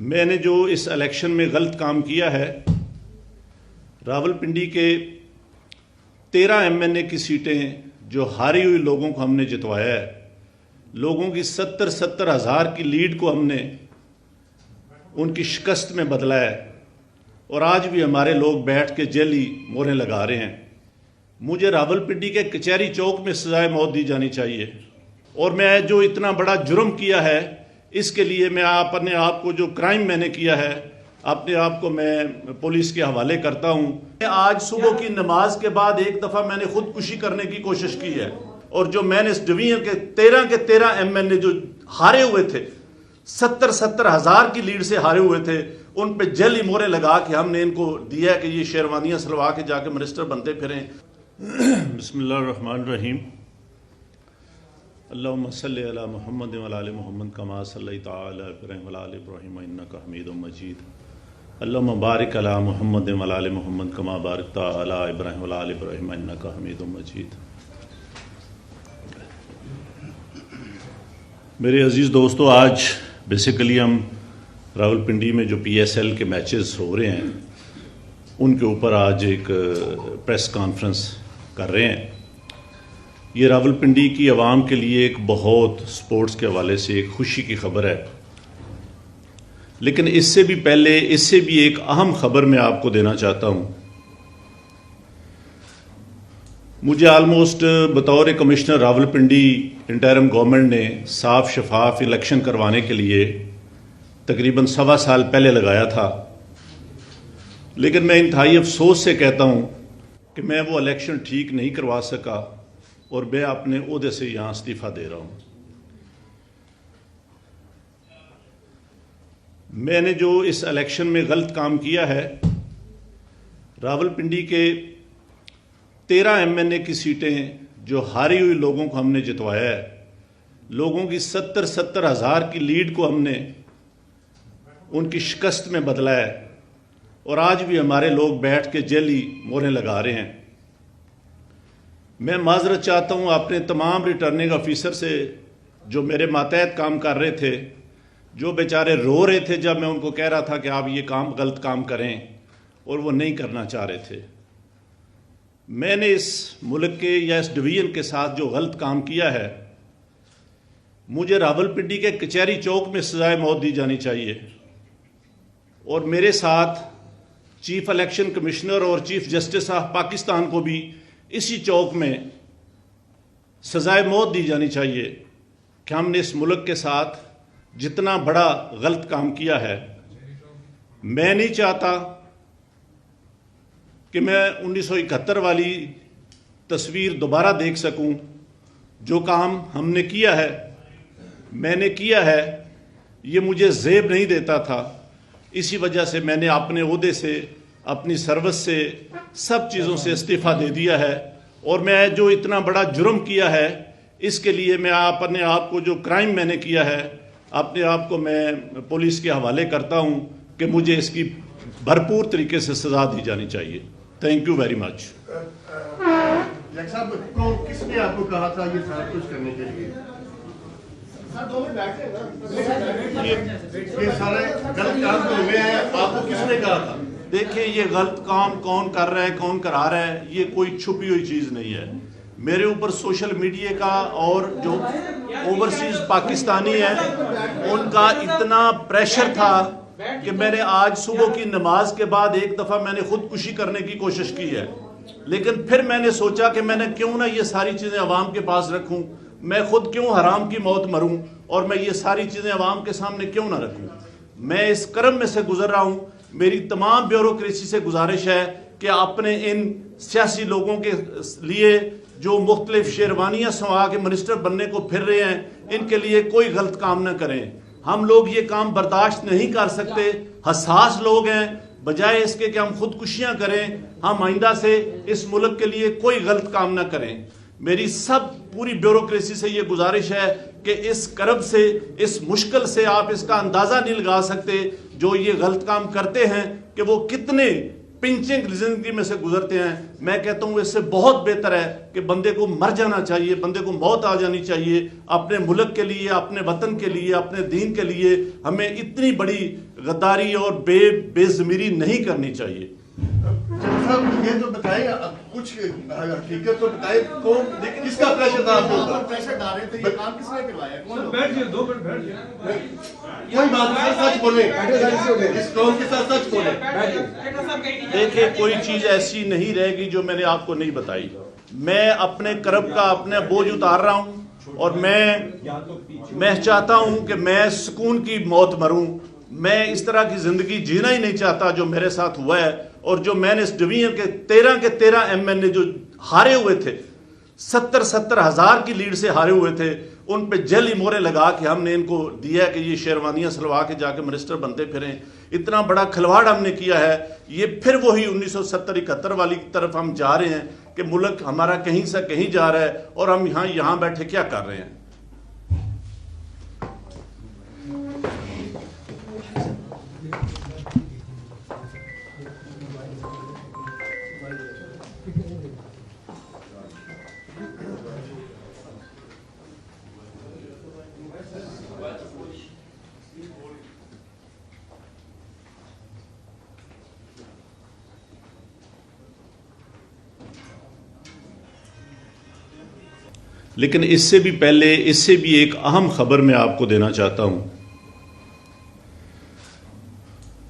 میں نے جو اس الیکشن میں غلط کام کیا ہے، راولپنڈی کے 13 MNA کی سیٹیں جو ہاری ہوئی لوگوں کو ہم نے جتوایا ہے، لوگوں کی 70 ہزار کی لیڈ کو ہم نے ان کی شکست میں بدلا ہے، اور آج بھی ہمارے لوگ بیٹھ کے جیلی موریں لگا رہے ہیں۔ مجھے راولپنڈی کے کچہری چوک میں سزائے موت دی جانی چاہیے، اور میں جو اتنا بڑا جرم کیا ہے اس کے لیے میں اپنے آپ کو، جو کرائم میں نے کیا ہے، اپنے آپ کو میں پولیس کے حوالے کرتا ہوں۔ آج صبح کی نماز کے بعد ایک دفعہ میں نے خودکشی کرنے کی کوشش کی ہے، اور جو میں نے اس ڈویژن کے 13 MNA جو ہارے ہوئے تھے، 70 ہزار کی لیڈ سے ہارے ہوئے تھے، ان پہ جیلی مورے لگا کے ہم نے ان کو دیا کہ یہ شیروانیاں سلوا کے جا کے منسٹر بنتے پھریں۔ بسم اللہ الرحمن الرحیم۔ اللہم صلی علی محمد وعلی آل محمد کما صلیت علی ابراہیم وعلی آل ابراہیم انک حمید مجید۔ اللہم بارک علی محمد وعلی آل محمد کما بارکت علی ابراہیم وعلی آل ابراہیم انک حمید مجید۔ میرے عزیز دوستو، آج بیسیکلی ہم راولپنڈی میں جو PSL کے میچز ہو رہے ہیں ان کے اوپر آج ایک پریس کانفرنس کر رہے ہیں۔ یہ راولپنڈی کی عوام کے لیے ایک بہت سپورٹس کے حوالے سے ایک خوشی کی خبر ہے، لیکن اس سے بھی پہلے اس سے بھی ایک اہم خبر میں آپ کو دینا چاہتا ہوں۔ مجھے آلموسٹ بطور کمشنر راولپنڈی انٹرم گورنمنٹ نے صاف شفاف الیکشن کروانے کے لیے تقریباً 1.25 سال پہلے لگایا تھا، لیکن میں انتہائی افسوس سے کہتا ہوں کہ میں وہ الیکشن ٹھیک نہیں کروا سکا، اور میں اپنے عہدے سے یہاں استعفیٰ دے رہا ہوں۔ میں نے جو اس الیکشن میں غلط کام کیا ہے، راولپنڈی کے 13 MNA کی سیٹیں جو ہاری ہوئی لوگوں کو ہم نے جتوایا ہے، لوگوں کی 70 ہزار کی لیڈ کو ہم نے ان کی شکست میں بدلا ہے، اور آج بھی ہمارے لوگ بیٹھ کے جیلی موریں لگا رہے ہیں۔ میں معذرت چاہتا ہوں اپنے تمام ریٹرننگ آفیسر سے جو میرے ماتحت کام کر رہے تھے، جو بیچارے رو رہے تھے جب میں ان کو کہہ رہا تھا کہ آپ یہ غلط کام کریں، اور وہ نہیں کرنا چاہ رہے تھے۔ میں نے اس ملک کے یا اس ڈویژن کے ساتھ جو غلط کام کیا ہے، مجھے راولپنڈی کے کچہری چوک میں سزائے موت دی جانی چاہیے، اور میرے ساتھ چیف الیکشن کمشنر اور چیف جسٹس آف پاکستان کو بھی اسی چوک میں سزائے موت دی جانی چاہیے کہ ہم نے اس ملک کے ساتھ جتنا بڑا غلط کام کیا ہے۔ میں نہیں چاہتا کہ میں 1971 والی تصویر دوبارہ دیکھ سکوں۔ جو کام ہم نے کیا ہے، میں نے کیا ہے، یہ مجھے زیب نہیں دیتا تھا، اسی وجہ سے میں نے اپنے عہدے سے، اپنی سروس سے، سب چیزوں سے استعفیٰ دے دیا ہے، اور میں جو اتنا بڑا جرم کیا ہے اس کے لیے میں اپنے آپ کو، جو کرائم میں نے کیا ہے، اپنے آپ کو میں پولیس کے حوالے کرتا ہوں کہ مجھے اس کی بھرپور طریقے سے سزا دی جانی چاہیے۔ Thank you very much. صاحب کس نے آپ کو کہا تھا یہ سارا کچھ کرنے کے لیے؟ یہ سارے غلط کام جو ہوئے ہیں آپ کو کس نے کہا تھا؟ دیکھیں، یہ غلط کام کون کر رہا ہے، کون کرا رہا ہے، یہ کوئی چھپی ہوئی چیز نہیں ہے۔ میرے اوپر سوشل میڈیا کا اور جو اوورسیز پاکستانی ہیں ان کا اتنا پریشر تھا کہ میں نے آج صبح کی نماز کے بعد ایک دفعہ میں نے خودکشی کرنے کی کوشش کی ہے، لیکن پھر میں نے سوچا کہ میں نے کیوں نہ یہ ساری چیزیں عوام کے پاس رکھوں، میں خود کیوں حرام کی موت مروں، اور میں یہ ساری چیزیں عوام کے سامنے کیوں نہ رکھوں۔ میں اس کرم میں سے گزر رہا ہوں۔ میری تمام بیوروکریسی سے گزارش ہے کہ اپنے ان سیاسی لوگوں کے لیے جو مختلف شیروانیاں سنوا کے منسٹر بننے کو پھر رہے ہیں، ان کے لیے کوئی غلط کام نہ کریں۔ ہم لوگ یہ کام برداشت نہیں کر سکتے، حساس لوگ ہیں۔ بجائے اس کے کہ ہم خودکشیاں کریں، ہم آئندہ سے اس ملک کے لیے کوئی غلط کام نہ کریں۔ میری پوری بیوروکریسی سے یہ گزارش ہے کہ اس کرب سے، اس مشکل سے آپ اس کا اندازہ نہیں لگا سکتے جو یہ غلط کام کرتے ہیں کہ وہ کتنے پنچنگ زندگی میں سے گزرتے ہیں۔ میں کہتا ہوں اس سے بہت بہتر ہے کہ بندے کو مر جانا چاہیے، بندے کو موت آ جانی چاہیے، اپنے ملک کے لیے، اپنے وطن کے لیے، اپنے دین کے لیے۔ ہمیں اتنی بڑی غداری اور بے ضمیری نہیں کرنی چاہیے۔ جنرل صاحب یہ تو بتائیں، کچھ حقیقت تو بتائیں، کون کس کا پریشر تھا آپ کے اوپر؟ پریشر ڈال رہے تھے، یہ کام کس نے کروایا؟ بیٹھ جائے، 2 منٹ بیٹھ جائے، کوئی بات نہیں، سچ بولیں، اس قوم کے ساتھ سچ بولیں۔ دیکھیں کوئی چیز ایسی نہیں رہے گی جو میں نے آپ کو نہیں بتائی۔ میں اپنے کرب کا اپنے بوجھ اتار رہا ہوں، اور میں چاہتا ہوں کہ میں سکون کی موت مروں۔ میں اس طرح کی زندگی جینا ہی نہیں چاہتا جو میرے ساتھ ہوا ہے، اور جو میں نے اس ڈویژن کے 13 ایم این اے جو ہارے ہوئے تھے، 70 ہزار کی لیڈ سے ہارے ہوئے تھے، ان پہ جعلی مورے لگا کے ہم نے ان کو دیا کہ یہ شیروانیاں سلوا کے جا کے منسٹر بنتے پھریں۔ اتنا بڑا کھلواڑ ہم نے کیا ہے۔ یہ پھر وہی 1970-71 والی طرف ہم جا رہے ہیں کہ ملک ہمارا کہیں سے کہیں جا رہا ہے، اور ہم یہاں بیٹھے کیا کر رہے ہیں۔ لیکن اس سے بھی پہلے، اس سے بھی ایک اہم خبر میں آپ کو دینا چاہتا ہوں۔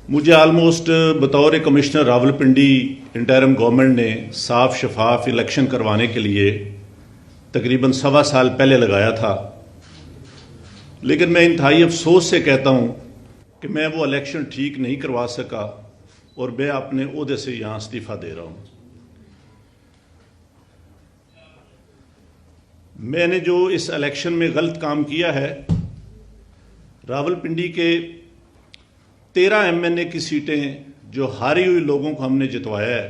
مجھے آلموسٹ بطور کمشنر راولپنڈی انٹرم گورنمنٹ نے صاف شفاف الیکشن کروانے کے لیے تقریباً 1.25 سال پہلے لگایا تھا، لیکن میں انتہائی افسوس سے کہتا ہوں کہ میں وہ الیکشن ٹھیک نہیں کروا سکا، اور میں اپنے عہدے سے یہاں استعفیٰ دے رہا ہوں۔ میں نے جو اس الیکشن میں غلط کام کیا ہے، راولپنڈی کے 13 ایم این اے کی سیٹیں جو ہاری ہوئی لوگوں کو ہم نے جتوایا ہے،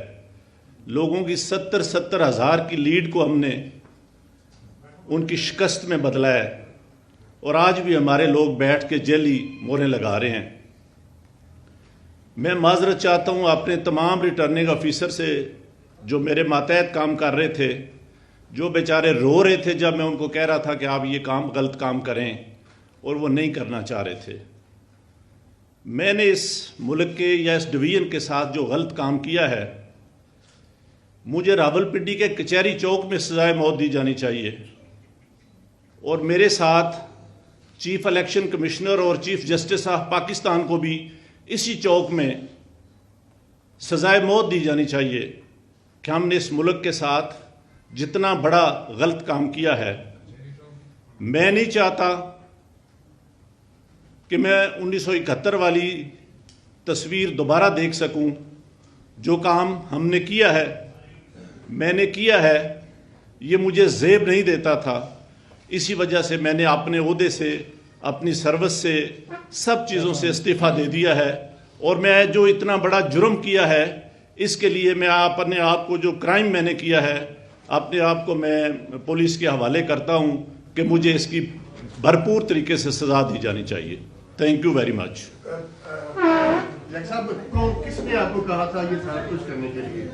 لوگوں کی 70 ہزار کی لیڈ کو ہم نے ان کی شکست میں بدلا ہے، اور آج بھی ہمارے لوگ بیٹھ کے جعلی موریں لگا رہے ہیں۔ میں معذرت چاہتا ہوں اپنے تمام ریٹرننگ آفیسر سے جو میرے ماتحت کام کر رہے تھے، جو بیچارے رو رہے تھے جب میں ان کو کہہ رہا تھا کہ آپ یہ غلط کام کریں، اور وہ نہیں کرنا چاہ رہے تھے۔ میں نے اس ملک کے یا اس ڈویژن کے ساتھ جو غلط کام کیا ہے، مجھے راولپنڈی کے کچہری چوک میں سزائے موت دی جانی چاہیے، اور میرے ساتھ چیف الیکشن کمشنر اور چیف جسٹس آف پاکستان کو بھی اسی چوک میں سزائے موت دی جانی چاہیے کہ ہم نے اس ملک کے ساتھ جتنا بڑا غلط کام کیا ہے۔ میں نہیں چاہتا کہ میں 1971 والی تصویر دوبارہ دیکھ سکوں۔ جو کام ہم نے کیا ہے، میں نے کیا ہے، یہ مجھے زیب نہیں دیتا تھا۔ اسی وجہ سے میں نے اپنے عہدے سے، اپنی سروس سے، سب چیزوں سے استعفیٰ دے دیا ہے، اور میں جو اتنا بڑا جرم کیا ہے، اس کے لیے میں اپنے آپ کو، جو کرائم میں نے کیا ہے، اپنے آپ کو میں پولیس کے حوالے کرتا ہوں کہ مجھے اس کی بھرپور طریقے سے سزا دی جانی چاہیے۔ Thank you very much. صاحب کس نے آپ کو کہا تھا یہ سارا کچھ کرنے کے لیے؟